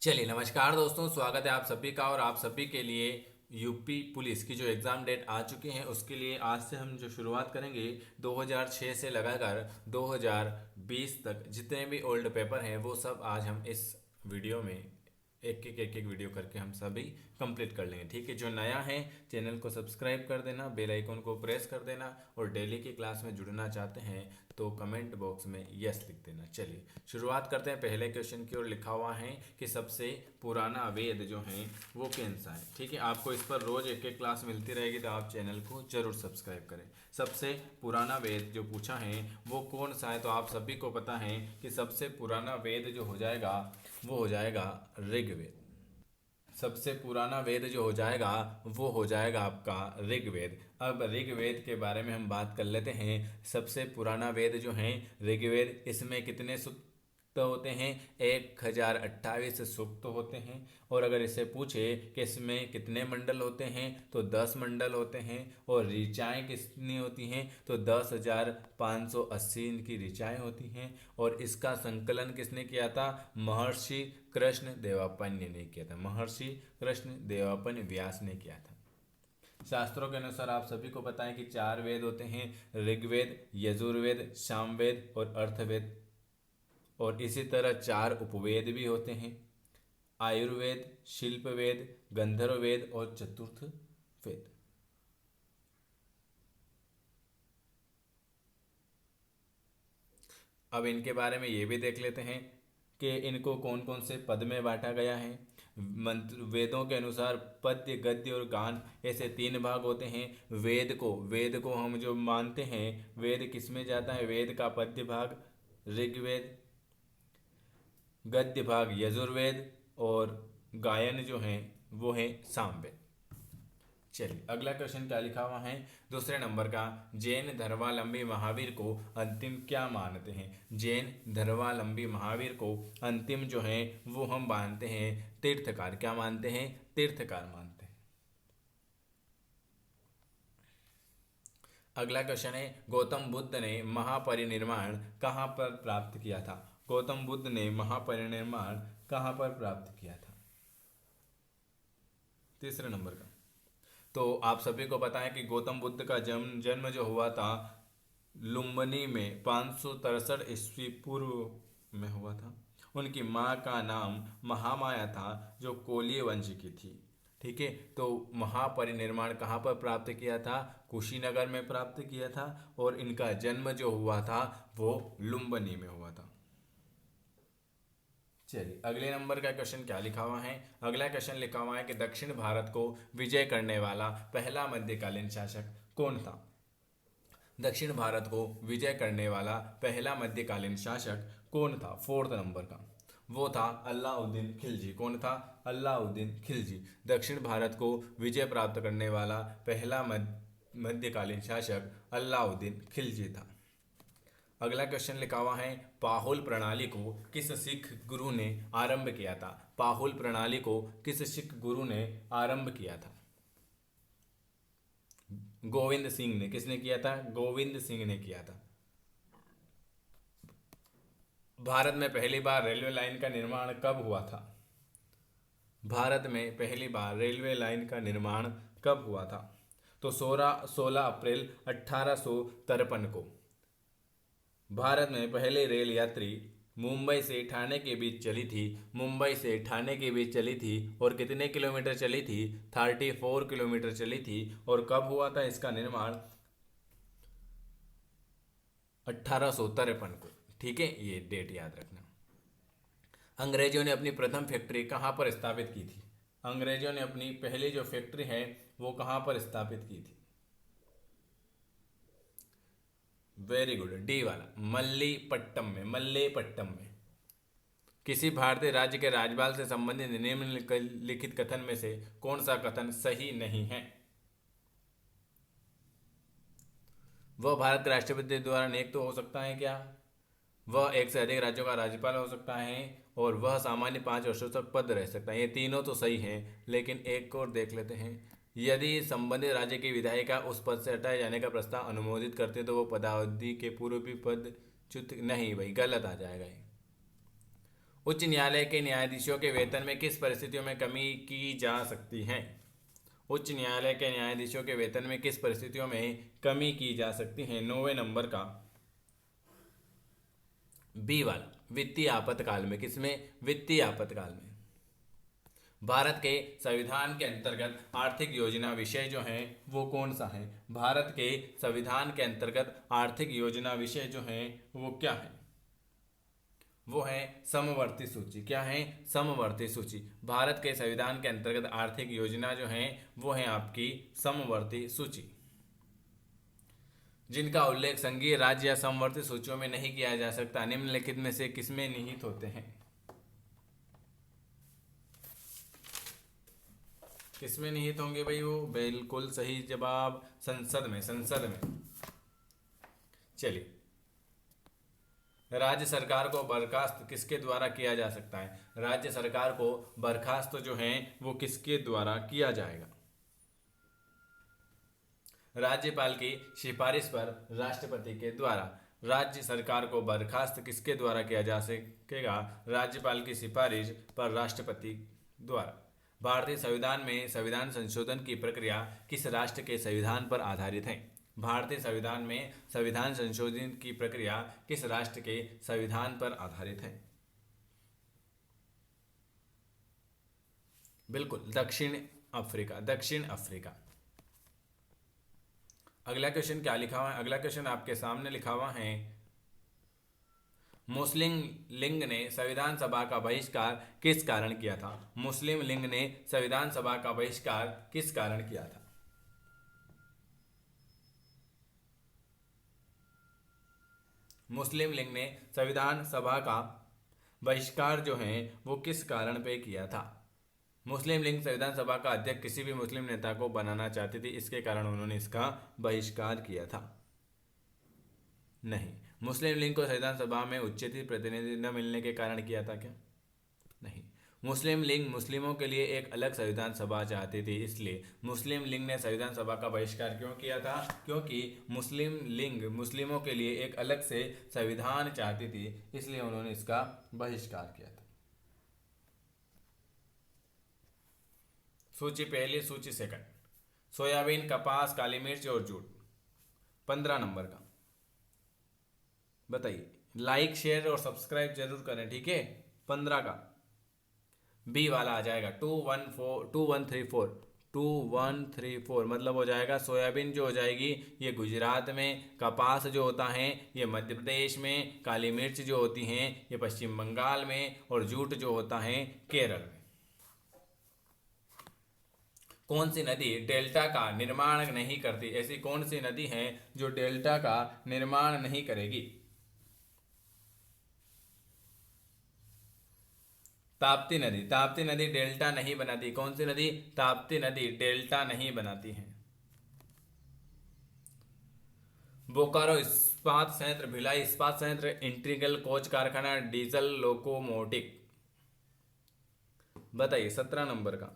चलिए नमस्कार दोस्तों, स्वागत है आप सभी का। और आप सभी के लिए यूपी पुलिस की जो एग्ज़ाम डेट आ चुकी हैं उसके लिए आज से हम जो शुरुआत करेंगे 2006 से लगाकर 2020 तक जितने भी ओल्ड पेपर हैं वो सब आज हम इस वीडियो में एक एक वीडियो करके हम सभी कंप्लीट कर लेंगे। ठीक है, जो नया है चैनल को सब्सक्राइब कर देना, बेल आइकन को प्रेस कर देना और डेली की क्लास में जुड़ना चाहते हैं तो कमेंट बॉक्स में यस लिख देना। चलिए शुरुआत करते हैं। पहले क्वेश्चन की ओर लिखा हुआ है कि सबसे पुराना वेद जो है वो कौन सा है। ठीक है, आपको इस पर रोज एक एक क्लास मिलती रहेगी तो आप चैनल को जरूर सब्सक्राइब करें। सबसे पुराना वेद जो पूछा है वो कौन सा है, तो आप सभी को पता है कि सबसे पुराना वेद जो हो जाएगा वो हो जाएगा ऋग्वेद। सबसे पुराना वेद जो हो जाएगा वो हो जाएगा आपका ऋग्वेद। अब ऋग्वेद के बारे में हम बात कर लेते हैं। सबसे पुराना वेद जो है ऋग्वेद, इसमें कितने सूक्त होते हैं? 1028 सूक्त होते हैं। और अगर इससे पूछे कि इसमें कितने मंडल होते हैं तो 10 मंडल होते हैं। और ऋचाएँ कितनी होती हैं तो 10,580 इनकी ऋचाएँ होती हैं। और इसका संकलन किसने किया था? महर्षि कृष्ण देवपान्य ने किया था। महर्षि कृष्ण देवपान्य व्यास ने किया था। शास्त्रों के अनुसार आप सभी को पता है कि 4 वेद होते हैं: ऋग्वेद, यजुर्वेद, सामवेद और अर्थवेद। और इसी तरह 4 उपवेद भी होते हैं: आयुर्वेद, शिल्पवेद, गंधर्ववेद और चतुर्थ वेद। अब इनके बारे में ये भी देख लेते हैं कि इनको कौन कौन से पद में बांटा गया है। मंत्र वेदों के अनुसार पद्य, गद्य और गान ऐसे 3 भाग होते हैं। वेद को हम जो मानते हैं, वेद किस में जाता है? वेद का पद्य भाग ऋग्वेद, गद्य भाग यजुर्वेद और गायन जो है वो है सामवेद। चलिए अगला क्वेश्चन क्या लिखा हुआ है दूसरे नंबर का। जैन धर्मावलंबी महावीर को अंतिम क्या मानते हैं? जैन धर्मावलंबी महावीर को अंतिम जो है वो हम मानते हैं तीर्थकार। क्या मानते हैं? तीर्थकार मानते हैं। अगला क्वेश्चन है, गौतम बुद्ध ने महापरिनिर्वाण कहाँ पर प्राप्त किया था? गौतम बुद्ध ने महापरिनिर्वाण कहाँ पर प्राप्त किया था? तीसरे नंबर का। तो आप सभी को पता है कि गौतम बुद्ध का जन्म जन्म जो हुआ था लुम्बिनी में 563 ईस्वी पूर्व में हुआ था। उनकी माँ का नाम महामाया था जो कोलीय वंश की थी। ठीक है, तो महापरिनिर्वाण कहाँ पर प्राप्त किया था? कुशीनगर में प्राप्त किया था। और इनका जन्म जो हुआ था वो लुम्बिनी में हुआ था। चलिए अगले नंबर का क्वेश्चन क्या लिखा हुआ है। अगला क्वेश्चन लिखा हुआ है कि दक्षिण भारत को विजय करने वाला पहला मध्यकालीन शासक कौन था? दक्षिण भारत को विजय करने वाला पहला मध्यकालीन शासक कौन था? फोर्थ नंबर का। वो था अलाउद्दीन खिलजी। कौन था? अलाउद्दीन खिलजी। दक्षिण भारत को विजय प्राप्त करने वाला पहला मध्यकालीन शासक अलाउद्दीन खिलजी था। अगला क्वेश्चन लिखा हुआ है, पाहुल प्रणाली को किस सिख गुरु ने आरंभ किया था? पाहुल प्रणाली को किस सिख गुरु ने आरंभ किया था? गोविंद सिंह ने। किसने किया था? गोविंद सिंह ने किया था। भारत में पहली बार रेलवे लाइन का निर्माण कब हुआ था? भारत में पहली बार रेलवे लाइन का निर्माण कब हुआ था? तो 16 अप्रैल 1853 को भारत में पहले रेल यात्री मुंबई से ठाणे के बीच चली थी। मुंबई से ठाणे के बीच चली थी और कितने किलोमीटर चली थी? 34 किलोमीटर चली थी। और कब हुआ था इसका निर्माण? 1853 को। ठीक है, ये डेट याद रखना। अंग्रेजों ने अपनी प्रथम फैक्ट्री कहाँ पर स्थापित की थी? अंग्रेजों ने अपनी पहली जो फैक्ट्री है वो कहाँ पर स्थापित की थी? वेरी गुड, डी वाला, मल्लीपट्टम में। मल्लीपट्टम में। किसी भारतीय राज्य के राज्यपाल से संबंधित निम्नलिखित कथन में से कौन सा कथन सही नहीं है? वह भारत के राष्ट्रपति द्वारा नियुक्त हो सकता है क्या? वह एक से अधिक राज्यों का राज्यपाल हो सकता है। और वह सामान्य 5 वर्षों तक पद रह सकता है। ये तीनों तो सही हैं, लेकिन एक और देख लेते हैं। यदि संबंधित राज्य की विधायिका उस पद से हटाए जाने का प्रस्ताव अनुमोदित करते हैं तो वो पदावधि के पूर्व भी पद च्युत नहीं, भाई गलत आ जाएगा ये। उच्च न्यायालय के न्यायाधीशों के वेतन में किस परिस्थितियों में कमी की जा सकती है? उच्च न्यायालय के न्यायाधीशों के वेतन में किस परिस्थितियों में कमी की जा सकती है? 9वें नंबर का बी वाला, वित्तीय आपातकाल में। किसमें? वित्तीय आपातकाल में। भारत के संविधान के अंतर्गत आर्थिक योजना विषय जो है वो कौन सा है? भारत के संविधान के अंतर्गत आर्थिक योजना विषय जो है वो क्या है? वो है समवर्ती सूची। क्या है? समवर्ती सूची। भारत के संविधान के अंतर्गत आर्थिक योजना जो है वो है आपकी समवर्ती सूची, जिनका उल्लेख संघीय, राज्य या समवर्ती सूचियों में नहीं किया जा सकता। निम्नलिखित में से किसमें निहित होते हैं? किसमें निहित होंगे भाई वो? बिल्कुल सही जवाब, संसद में। संसद में। चलिए, राज्य सरकार को बर्खास्त किसके द्वारा किया जा सकता है? राज्य सरकार को बर्खास्त जो है वो किसके द्वारा किया जाएगा? राज्यपाल की सिफारिश पर राष्ट्रपति के द्वारा। राज्य सरकार को बर्खास्त किसके द्वारा किया जा सकेगा? राज्यपाल की सिफारिश पर राष्ट्रपति द्वारा। भारतीय संविधान में संविधान संशोधन की प्रक्रिया किस राष्ट्र के संविधान पर आधारित है? भारतीय संविधान में संविधान संशोधन की प्रक्रिया किस राष्ट्र के संविधान पर आधारित है? बिल्कुल, दक्षिण अफ्रीका। दक्षिण अफ्रीका। अगला क्वेश्चन क्या लिखा हुआ है? अगला क्वेश्चन आपके सामने लिखा हुआ है, मुस्लिम लीग ने संविधान सभा का बहिष्कार किस कारण किया था? मुस्लिम लीग ने संविधान सभा का बहिष्कार किस कारण किया था? मुस्लिम लीग ने संविधान सभा का बहिष्कार जो है वो किस कारण पे किया था? मुस्लिम लीग संविधान सभा का अध्यक्ष किसी भी मुस्लिम नेता को बनाना चाहती थी, इसके कारण उन्होंने इसका बहिष्कार किया था। नहीं। मुस्लिम लीग को संविधान सभा में उच्चतम प्रतिनिधि न मिलने के कारण किया था क्या? नहीं। मुस्लिम लीग मुस्लिमों के लिए एक अलग संविधान सभा चाहती थी, इसलिए मुस्लिम लीग ने संविधान सभा का बहिष्कार क्यों किया था? क्योंकि मुस्लिम लीग मुस्लिमों के लिए एक अलग से संविधान चाहती थी, इसलिए उन्होंने इसका बहिष्कार किया था। सूची पहली, सूची सेकंड। सोयाबीन, कपास, काली मिर्च और जूट। 15 नंबर का बताइए। लाइक, शेयर और सब्सक्राइब जरूर करें, ठीक है। 15 का बी वाला आ जाएगा 2134। 2134 मतलब हो जाएगा सोयाबीन जो हो जाएगी ये गुजरात में, कपास जो होता है ये मध्य प्रदेश में, काली मिर्च जो होती हैं ये पश्चिम बंगाल में, और जूट जो होता है केरल में। कौन सी नदी डेल्टा का निर्माण नहीं करती? ऐसी कौन सी नदी है जो डेल्टा का निर्माण नहीं करेगी? ताप्ती नदी। ताप्ती नदी डेल्टा नहीं बनाती। कौन सी नदी? ताप्ती नदी डेल्टा नहीं बनाती है। बोकारो इस्पात संयंत्र, भिलाई इस्पात संयंत्र, इंटीग्रल कोच कारखाना, डीजल लोकोमोटिव। बताइए 17 नंबर का।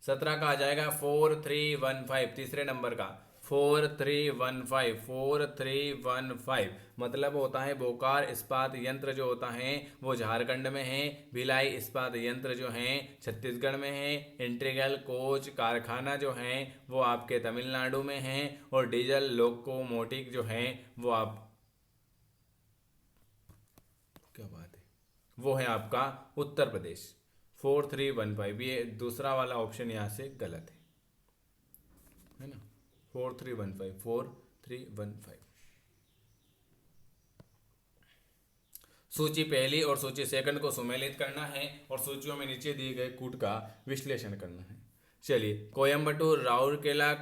17 का आ जाएगा 4315। तीसरे नंबर का 4315। 4315 मतलब होता है बोकार इस्पात यंत्र जो होता है वो झारखंड में है, भिलाई इस्पात यंत्र जो है छत्तीसगढ़ में है, इंटीग्रल कोच कारखाना जो है वो आपके तमिलनाडु में है, और डीजल लोकोमोटिव जो है वो आप क्या बात है वो है आपका उत्तर प्रदेश। 4315 ये दूसरा वाला ऑप्शन यहाँ से गलत है ना। 4315 4315। सूची पहली और सूची सेकंड को सुमेलित करना है और सूचियों में नीचे दिए गए कूट का विश्लेषण करना है। चलिए, कोयम्बटूर, राउरकेला,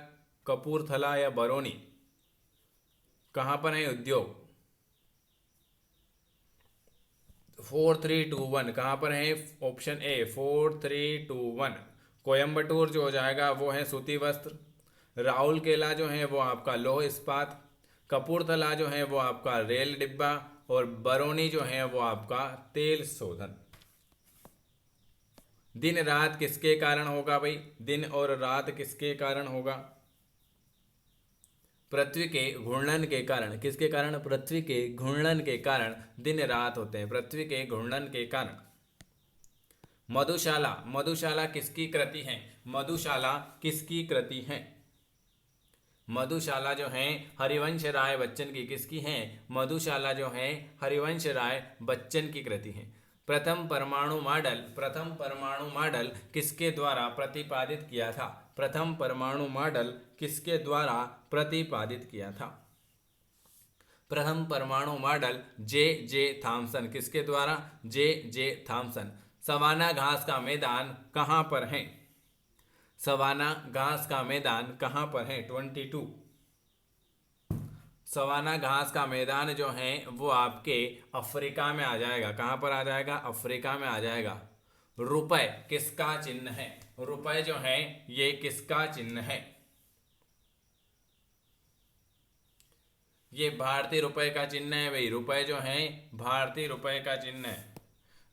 कपूरथला या बरौनी कहाँ पर है उद्योग? 4321 कहाँ पर है? Option A 4321। कोयम्बटूर जो हो जाएगा वो है सूती वस्त्र, राउरकेला जो है वो आपका लौह इस्पात, कपूरथला जो है वो आपका रेल डिब्बा, और बरौनी जो है वो आपका तेल शोधन। दिन रात किसके कारण होगा भाई? दिन और रात किसके कारण होगा? पृथ्वी के घूर्णन के कारण, किसके कारण? पृथ्वी के घूर्णन के कारण दिन रात होते हैं, पृथ्वी के घूर्णन के कारण। मधुशाला, मधुशाला किसकी कृति है? मधुशाला किसकी कृति है? मधुशाला जो है हरिवंश राय बच्चन की, किसकी है? मधुशाला जो है हरिवंश राय बच्चन की कृति है। प्रथम परमाणु मॉडल, प्रथम परमाणु मॉडल किसके द्वारा प्रतिपादित किया था? प्रथम परमाणु मॉडल किसके द्वारा प्रतिपादित किया था? प्रथम परमाणु मॉडल जे थॉमसन, किसके द्वारा? J Thomson. सवाना घास का मैदान कहाँ पर है? सवाना घास का मैदान कहाँ पर है? 22। सवाना घास का मैदान जो है वो आपके अफ्रीका में आ जाएगा। कहाँ पर आ जाएगा? अफ्रीका में आ जाएगा। रुपए किसका चिन्ह है? रुपए जो है ये किसका चिन्ह है? ये भारतीय रुपए का चिन्ह है भाई। रुपए जो है भारतीय रुपए का चिन्ह है।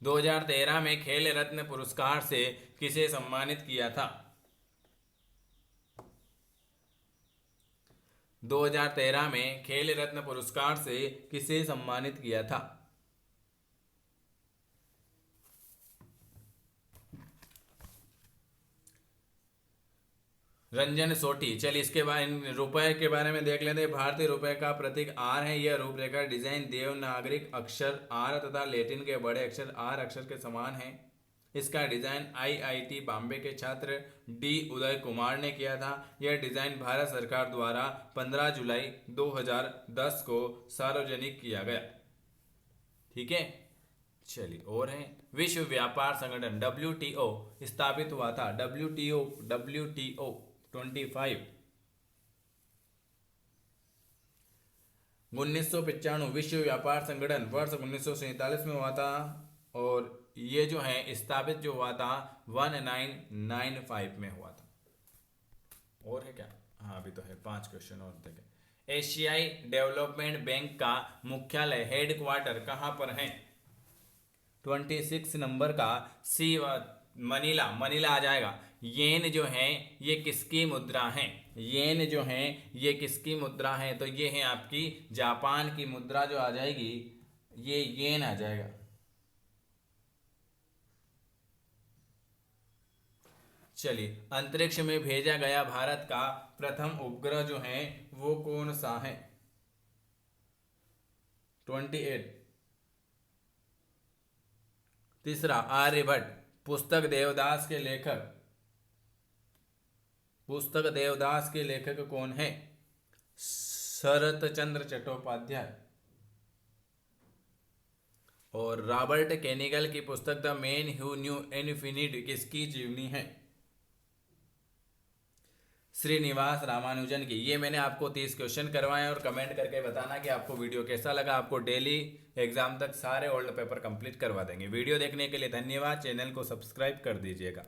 2013 में खेल रत्न पुरस्कार से किसे सम्मानित किया था? 2013 में खेल रत्न पुरस्कार से किसे सम्मानित किया था? रंजन सोटी। चलिए इसके बारे रुपए के बारे में देख लेते हैं। भारतीय रुपए का प्रतीक आर है। यह रूपरेखा डिजाइन देवनागरिक अक्षर आर तथा लैटिन के बड़े अक्षर आर अक्षर के समान है। इसका डिजाइन आईआईटी बॉम्बे के छात्र डी उदय कुमार ने किया था। यह डिजाइन भारत सरकार द्वारा 15 जुलाई 2010 को सार्वजनिक किया गया। ठीक है, चलिए और है विश्व व्यापार संगठन WTO स्थापित हुआ था। WTO 25 1995 विश्व व्यापार संगठन वर्ष 1947 में हुआ था और ये जो है स्थापित जो हुआ था 1995 में हुआ था। और है क्या? हाँ अभी तो है 5 क्वेश्चन और देखें। एशियाई डेवलपमेंट बैंक का मुख्यालय हेडक्वार्टर कहाँ पर है? 26 नंबर का सी मनीला, मनीला आ जाएगा। येन जो है ये किसकी मुद्रा है? येन जो है ये किसकी मुद्रा है? तो ये है आपकी जापान की मुद्रा जो आ जाएगी, ये येन आ जाएगा। चलिए अंतरिक्ष में भेजा गया भारत का प्रथम उपग्रह जो है वो कौन सा है? 28। तीसरा आर्यभट्ट। पुस्तक देवदास के लेखक, पुस्तक देवदास के लेखक कौन है? शरत चंद्र चट्टोपाध्याय। और रॉबर्ट केनिगल की पुस्तक the man who new infinity किसकी जीवनी है? श्रीनिवास रामानुजन की। ये मैंने आपको 30 क्वेश्चन करवाए और कमेंट करके बताना कि आपको वीडियो कैसा लगा। आपको डेली एग्जाम तक सारे ओल्ड पेपर कंप्लीट करवा देंगे। वीडियो देखने के लिए धन्यवाद। चैनल को सब्सक्राइब कर दीजिएगा।